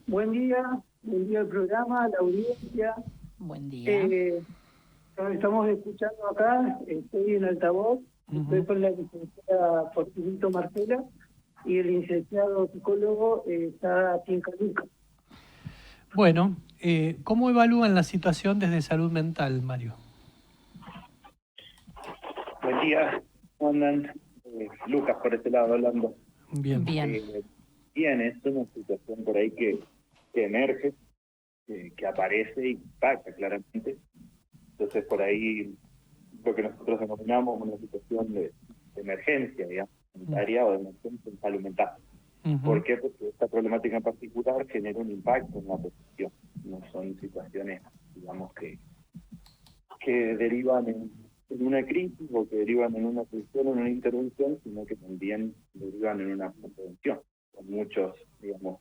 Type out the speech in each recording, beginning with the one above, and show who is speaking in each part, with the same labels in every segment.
Speaker 1: Buen día al programa, a la audiencia.
Speaker 2: Buen día.
Speaker 1: Nos estamos escuchando acá, estoy en altavoz, estoy con la licenciada Fortunito Marcela y el licenciado psicólogo está aquí en Caluca.
Speaker 3: Bueno, ¿cómo evalúan la situación desde salud mental, Mario?
Speaker 4: Buen día, ¿cómo andan? Lucas por este lado hablando.
Speaker 3: Bien.
Speaker 4: Bien, es una situación por ahí que emerge, que aparece y impacta claramente. Entonces por ahí lo que nosotros denominamos una situación de emergencia, digamos, sanitaria o de emergencia en salud mental. ¿Por qué? Porque esta problemática en particular genera un impacto en la población. No son situaciones, digamos, que derivan en una crisis o que derivan en una atención o en una intervención, sino que también derivan en una prevención. Con muchos, digamos,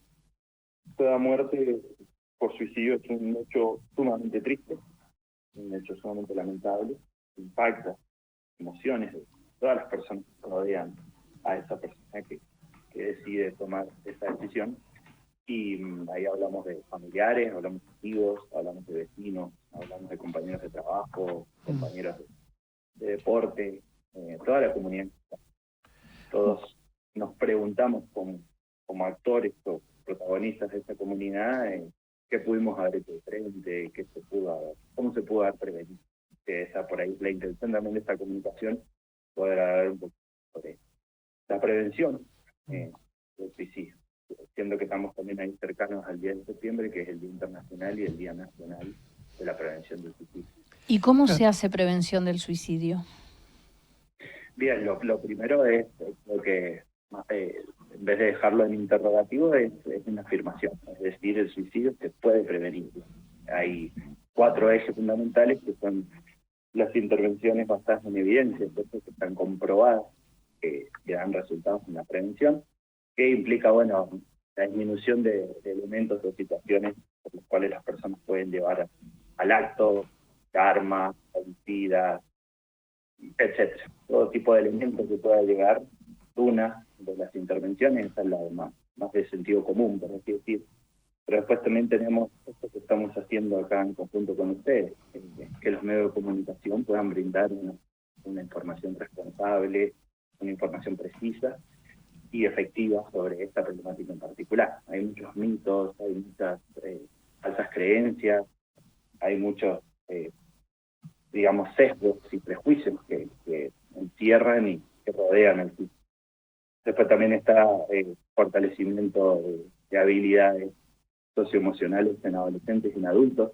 Speaker 4: toda muerte por suicidio es un hecho sumamente triste, un hecho sumamente lamentable, impacta emociones de todas las personas que rodean a esa persona que decide tomar esa decisión. Y ahí hablamos de familiares, hablamos de amigos, hablamos de vecinos, hablamos de compañeros de trabajo, compañeros de deporte, toda la comunidad. Todos nos preguntamos como actores o protagonistas de esta comunidad qué pudimos haber hecho diferente, cómo se pudo haber prevenido. Esa por ahí la intención también de esta comunicación, poder hablar un poco sobre la prevención del suicidio, siendo que estamos también ahí cercanos al 10 de septiembre, que es el Día Internacional y el Día Nacional de la Prevención del Suicidio.
Speaker 2: ¿Y cómo se hace prevención del suicidio?
Speaker 4: Bien, lo primero es lo que, en vez de dejarlo en interrogativo, es una afirmación. Es decir, el suicidio se puede prevenir. Hay 4 ejes fundamentales que son las intervenciones basadas en evidencia, que están comprobadas, que dan resultados en la prevención, que implica, bueno, la disminución de elementos o situaciones por los cuales las personas pueden llevar al acto, armas, homicidas, etcétera. Todo tipo de elementos que pueda llegar. Una de las intervenciones es la más de sentido común, por así decir. Pero después también tenemos esto que estamos haciendo acá en conjunto con ustedes, que los medios de comunicación puedan brindar una información responsable, una información precisa y efectiva sobre esta problemática en particular. Hay muchos mitos, hay muchas falsas creencias, hay muchos digamos, sesgos y prejuicios que encierran y que rodean el suicidio. Después también está fortalecimiento de habilidades socioemocionales en adolescentes y en adultos.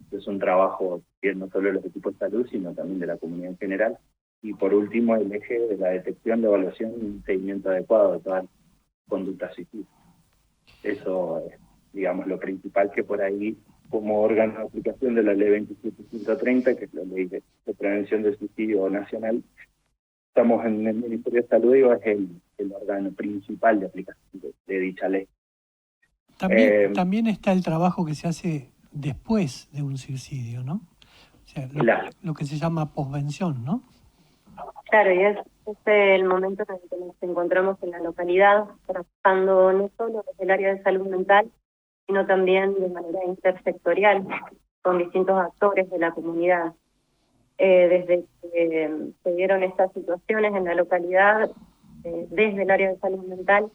Speaker 4: Es un trabajo que no solo de los equipos de salud, sino también de la comunidad en general. Y por último, el eje de la detección, la evaluación y un seguimiento adecuado de todas las conductas suicidas. Eso es, digamos, lo principal que por ahí, como órgano de aplicación de la ley 27130, que es la ley de prevención del suicidio nacional, estamos en el Ministerio de Salud y es el órgano principal de aplicación de dicha ley.
Speaker 3: También está el trabajo que se hace después de un suicidio, ¿no? O sea, lo que se llama posvención, ¿no?
Speaker 5: Claro, y es el momento en el que nos encontramos en la localidad, trabajando no solo desde el área de salud mental, sino también de manera intersectorial, con distintos actores de la comunidad. Desde que se dieron estas situaciones en la localidad, desde el área de salud mental,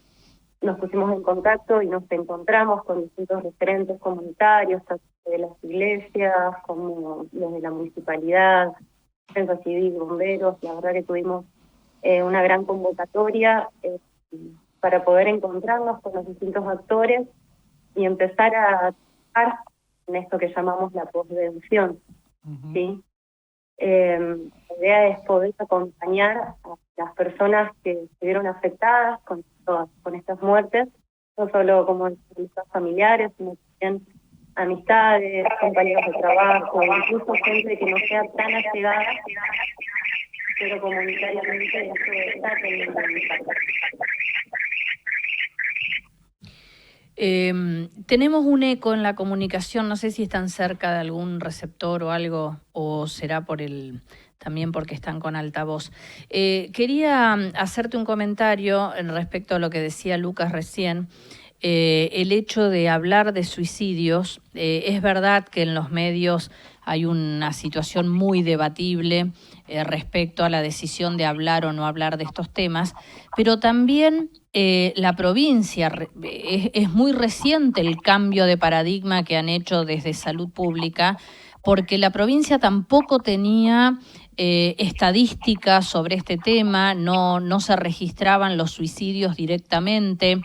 Speaker 5: nos pusimos en contacto y nos encontramos con distintos referentes comunitarios, tanto de las iglesias como los de la municipalidad, defensa civil, bomberos. La verdad que tuvimos una gran convocatoria para poder encontrarnos con los distintos actores y empezar a trabajar en esto que llamamos la posvención, ¿sí? La idea es poder acompañar a las personas que se vieron afectadas con estas muertes, no solo como familiares, sino también amistades, compañeros de trabajo, incluso gente que no sea tan allegada, pero comunitariamente esto está teniendo un impacto.
Speaker 2: Tenemos un eco en la comunicación, no sé si están cerca de algún receptor o algo, o será también porque están con altavoz. Quería hacerte un comentario respecto a lo que decía Lucas recién. el hecho de hablar de suicidios. Es verdad que en los medios hay una situación muy debatible respecto a la decisión de hablar o no hablar de estos temas, pero también la provincia, es muy reciente el cambio de paradigma que han hecho desde Salud Pública, porque la provincia tampoco tenía estadísticas sobre este tema, no se registraban los suicidios directamente.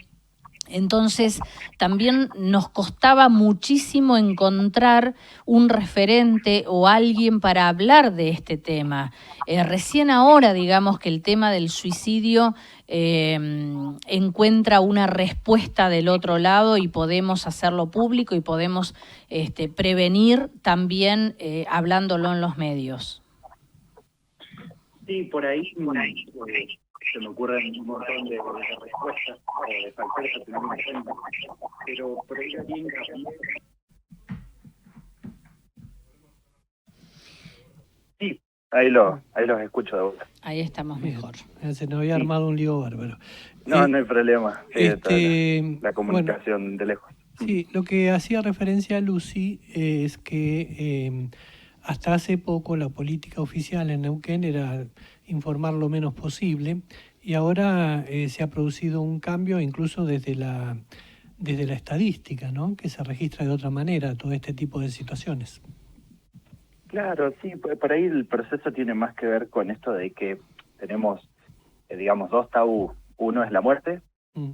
Speaker 2: Entonces, también nos costaba muchísimo encontrar un referente o alguien para hablar de este tema. Recién ahora, digamos, que el tema del suicidio encuentra una respuesta del otro lado y podemos hacerlo público y podemos prevenir también hablándolo en los medios.
Speaker 4: Sí, por ahí se me ocurren un montón de respuestas o de factores a tener en cuenta, pero por ahí también sí, ahí los escucho de vuelta.
Speaker 2: Ahí estamos mejor.
Speaker 3: Se nos había armado un lío bárbaro.
Speaker 4: No, no hay problema. La comunicación de lejos.
Speaker 3: Sí, lo que hacía referencia a Lucy es que hasta hace poco la política oficial en Neuquén era informar lo menos posible y ahora se ha producido un cambio incluso desde la estadística, ¿no? Que se registra de otra manera todo este tipo de situaciones.
Speaker 4: Claro, sí, por ahí el proceso tiene más que ver con esto de que tenemos, digamos, dos tabú. Uno es la muerte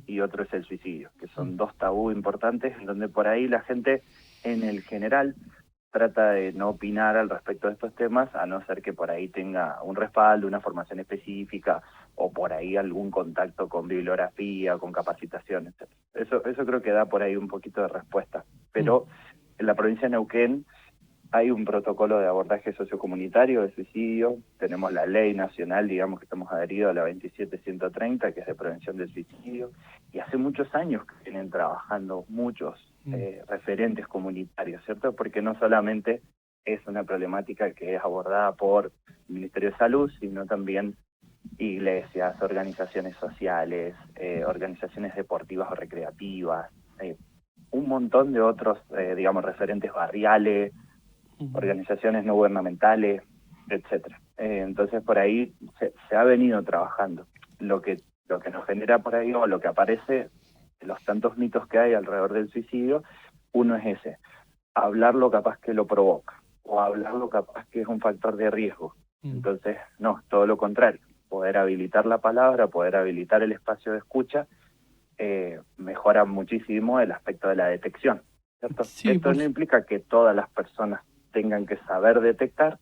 Speaker 4: y otro es el suicidio, que son dos tabú importantes, en donde por ahí la gente en el general trata de no opinar al respecto de estos temas, a no ser que por ahí tenga un respaldo, una formación específica, o por ahí algún contacto con bibliografía, con capacitaciones. Eso creo que da por ahí un poquito de respuesta. Pero en la provincia de Neuquén hay un protocolo de abordaje sociocomunitario de suicidio, tenemos la ley nacional, digamos que estamos adheridos a la 27130, que es de prevención del suicidio, y hace muchos años que vienen trabajando muchos referentes comunitarios, ¿cierto? Porque no solamente es una problemática que es abordada por el Ministerio de Salud, sino también iglesias, organizaciones sociales, organizaciones deportivas o recreativas, un montón de otros, digamos, referentes barriales, organizaciones no gubernamentales, etcétera. Entonces por ahí se ha venido trabajando. Lo que nos genera por ahí, o lo que aparece, los tantos mitos que hay alrededor del suicidio, uno es ese, hablarlo capaz que lo provoca, o hablarlo capaz que es un factor de riesgo. Entonces, no, todo lo contrario, poder habilitar la palabra, poder habilitar el espacio de escucha, mejora muchísimo el aspecto de la detección, ¿cierto? Sí, esto no implica que todas las personas tengan que saber detectar,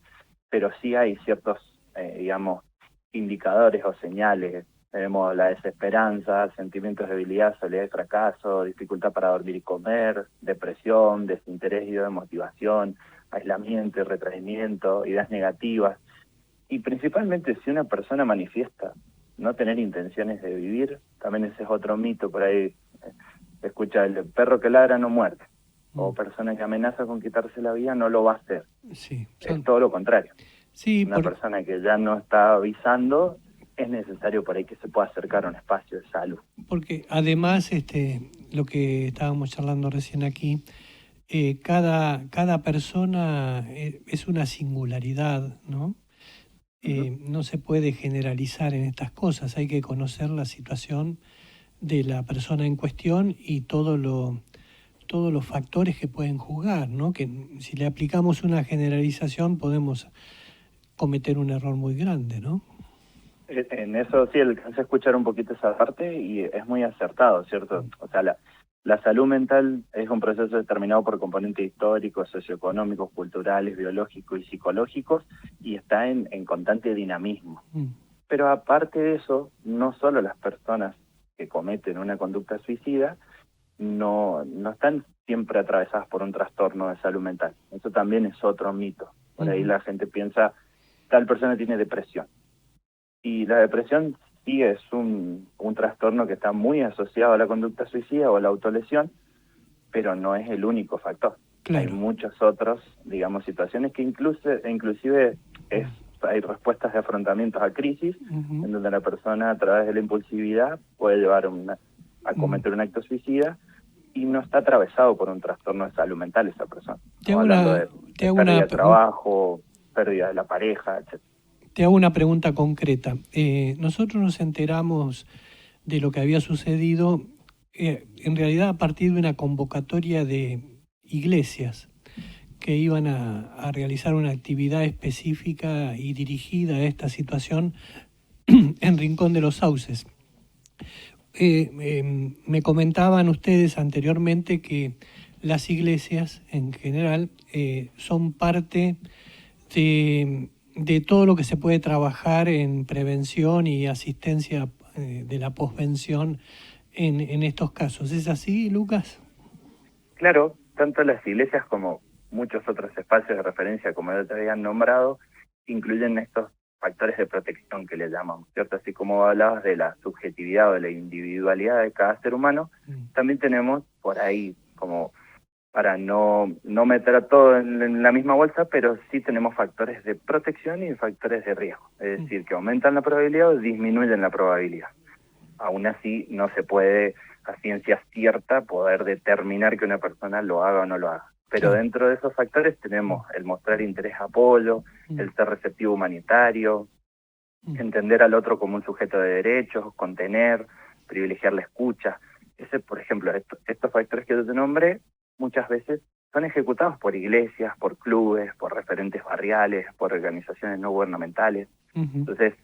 Speaker 4: pero sí hay ciertos, digamos, indicadores o señales. Tenemos la desesperanza, sentimientos de debilidad, soledad y fracaso, dificultad para dormir y comer, depresión, desinterés y desmotivación, aislamiento y retraimiento, ideas negativas. Y principalmente si una persona manifiesta no tener intenciones de vivir, también ese es otro mito por ahí. Se escucha el perro que ladra no muerde, o persona que amenaza con quitarse la vida no lo va a hacer. Sí, es todo lo contrario. Sí, una persona que ya no está avisando, es necesario por ahí que se pueda acercar a un espacio de salud.
Speaker 3: Porque además, lo que estábamos charlando recién aquí, cada persona es una singularidad, ¿no? No se puede generalizar en estas cosas, hay que conocer la situación de la persona en cuestión y todos los factores que pueden jugar, ¿no? Que si le aplicamos una generalización podemos cometer un error muy grande, ¿no?
Speaker 4: En eso sí alcancé a escuchar un poquito esa parte y es muy acertado, ¿cierto? O sea, la salud mental es un proceso determinado por componentes históricos, socioeconómicos, culturales, biológicos y psicológicos, y está en constante dinamismo. Pero aparte de eso, no solo las personas que cometen una conducta suicida no están siempre atravesadas por un trastorno de salud mental. Eso también es otro mito. Por ahí la gente piensa, tal persona tiene depresión. Y la depresión sí es un trastorno que está muy asociado a la conducta suicida o a la autolesión, pero no es el único factor. Claro. Hay muchos otros, digamos, situaciones que inclusive hay respuestas de afrontamientos a crisis, en donde la persona a través de la impulsividad puede llevar a cometer un acto suicida, y no está atravesado por un trastorno de salud mental esa persona.
Speaker 3: Te hago
Speaker 4: pérdida de trabajo, pérdida de la pareja, etc.
Speaker 3: Te hago una pregunta concreta. Nosotros nos enteramos de lo que había sucedido, en realidad a partir de una convocatoria de iglesias que iban a realizar una actividad específica y dirigida a esta situación en Rincón de los Sauces. Me comentaban ustedes anteriormente que las iglesias en general son parte de todo lo que se puede trabajar en prevención y asistencia de la posvención en estos casos. ¿Es así, Lucas?
Speaker 4: Claro, tanto las iglesias como muchos otros espacios de referencia, como ya te habían nombrado, incluyen estos factores de protección que le llamamos, ¿cierto? Así como hablabas de la subjetividad o de la individualidad de cada ser humano, también tenemos por ahí, como para no meter a todo en la misma bolsa, pero sí tenemos factores de protección y factores de riesgo, es decir, que aumentan la probabilidad o disminuyen la probabilidad. Aún así, no se puede a ciencia cierta poder determinar que una persona lo haga o no lo haga. Pero dentro de esos factores tenemos el mostrar interés, apoyo, el ser receptivo humanitario, entender al otro como un sujeto de derechos, contener, privilegiar la escucha. Por ejemplo, estos factores que yo te nombré, muchas veces son ejecutados por iglesias, por clubes, por referentes barriales, por organizaciones no gubernamentales. Entonces,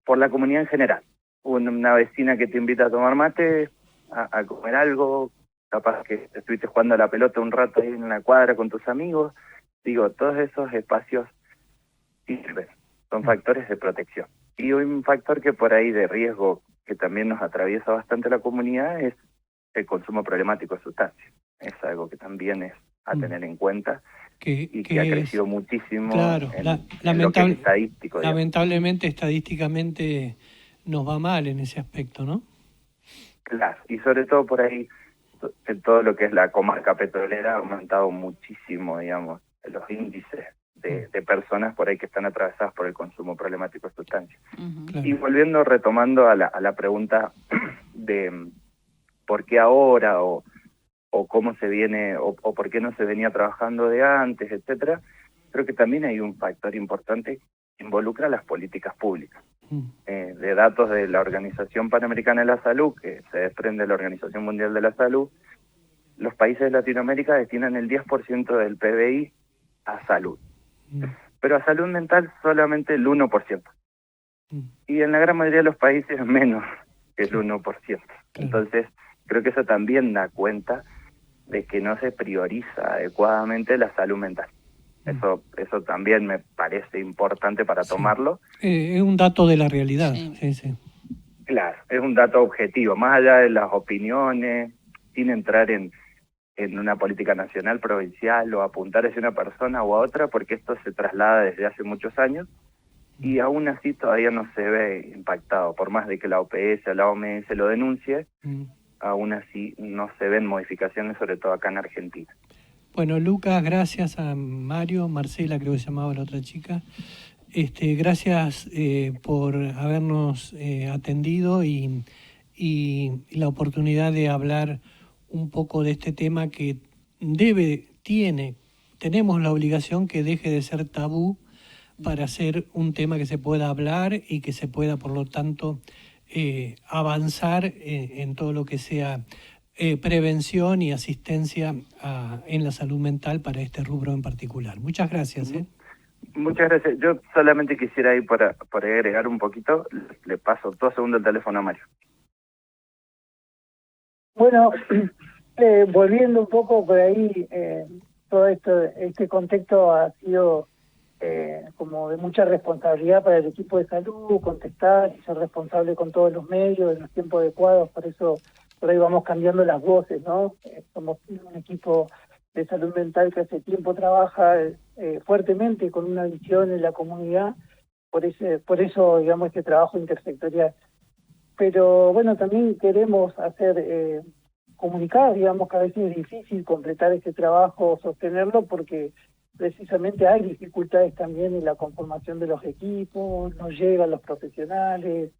Speaker 4: por la comunidad en general. Una vecina que te invita a tomar mate, a comer algo, capaz que estuviste jugando a la pelota un rato ahí en la cuadra con tus amigos. Digo, todos esos espacios sirven, son factores de protección. Y un factor que por ahí de riesgo, que también nos atraviesa bastante la comunidad, es el consumo problemático de sustancias. Es algo que también es a tener en cuenta y que ha crecido muchísimo en lo que es estadístico.
Speaker 3: Lamentablemente, estadísticamente nos va mal en ese aspecto, ¿no?
Speaker 4: Claro, y sobre todo por ahí, en todo lo que es la comarca petrolera, ha aumentado muchísimo, digamos, los índices de personas por ahí que están atravesadas por el consumo problemático de sustancias. Y retomando a la pregunta de por qué ahora o cómo se viene o por qué no se venía trabajando de antes, etcétera, creo que también hay un factor importante que involucra las políticas públicas. De datos de la Organización Panamericana de la Salud, que se desprende de la Organización Mundial de la Salud, los países de Latinoamérica destinan el 10% del PBI a salud, pero a salud mental solamente el 1%. Y en la gran mayoría de los países menos que el 1%. Entonces, creo que eso también da cuenta de que no se prioriza adecuadamente la salud mental. Eso también me parece importante para tomarlo.
Speaker 3: Es un dato de la realidad. Sí.
Speaker 4: Claro, es un dato objetivo, más allá de las opiniones, sin entrar en una política nacional, provincial, o apuntar hacia una persona o a otra, porque esto se traslada desde hace muchos años y aún así todavía no se ve impactado, por más de que la OPS o la OMS lo denuncie, aún así no se ven modificaciones, sobre todo acá en Argentina.
Speaker 3: Bueno, Lucas, gracias a Mario, Marcela creo que se llamaba la otra chica. Gracias por habernos atendido y la oportunidad de hablar un poco de este tema que tenemos la obligación que deje de ser tabú para ser un tema que se pueda hablar y que se pueda, por lo tanto, avanzar en todo lo que sea prevención y asistencia en la salud mental para este rubro en particular. Muchas gracias.
Speaker 4: Muchas gracias. Yo solamente quisiera ir por agregar un poquito, le paso 2 segundos el teléfono a Mario.
Speaker 1: Bueno, volviendo un poco por ahí, todo este contexto ha sido como de mucha responsabilidad para el equipo de salud, contestar y ser responsable con todos los medios en los tiempos adecuados, por eso por ahí vamos cambiando las voces, ¿no? Somos un equipo de salud mental que hace tiempo trabaja fuertemente con una visión en la comunidad, por eso digamos este trabajo intersectorial. Pero bueno, también queremos comunicar, digamos que a veces es difícil completar ese trabajo, sostenerlo, porque precisamente hay dificultades también en la conformación de los equipos, no llegan los profesionales,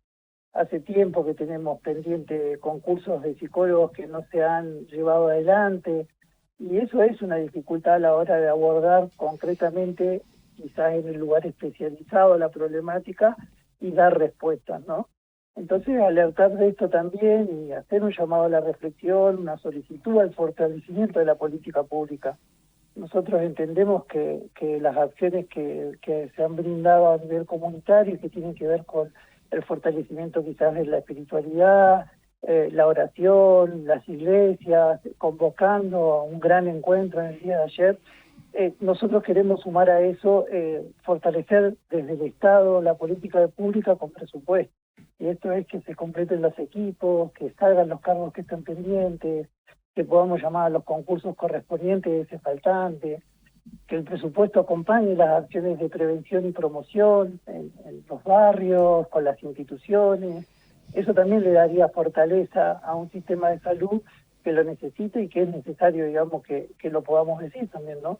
Speaker 1: hace tiempo que tenemos pendiente concursos de psicólogos que no se han llevado adelante, y eso es una dificultad a la hora de abordar concretamente, quizás en el lugar especializado, la problemática y dar respuestas, ¿no? Entonces, alertar de esto también y hacer un llamado a la reflexión, una solicitud al fortalecimiento de la política pública. Nosotros entendemos que las acciones que se han brindado a nivel comunitario y que tienen que ver con el fortalecimiento quizás de la espiritualidad, la oración, las iglesias, convocando a un gran encuentro en el día de ayer, nosotros queremos sumar a eso, fortalecer desde el Estado la política pública con presupuesto. Y esto es que se completen los equipos, que salgan los cargos que están pendientes, que podamos llamar a los concursos correspondientes de ese faltante, que el presupuesto acompañe las acciones de prevención y promoción en los barrios, con las instituciones. Eso también le daría fortaleza a un sistema de salud que lo necesita y que es necesario, digamos, que lo podamos decir también, ¿no?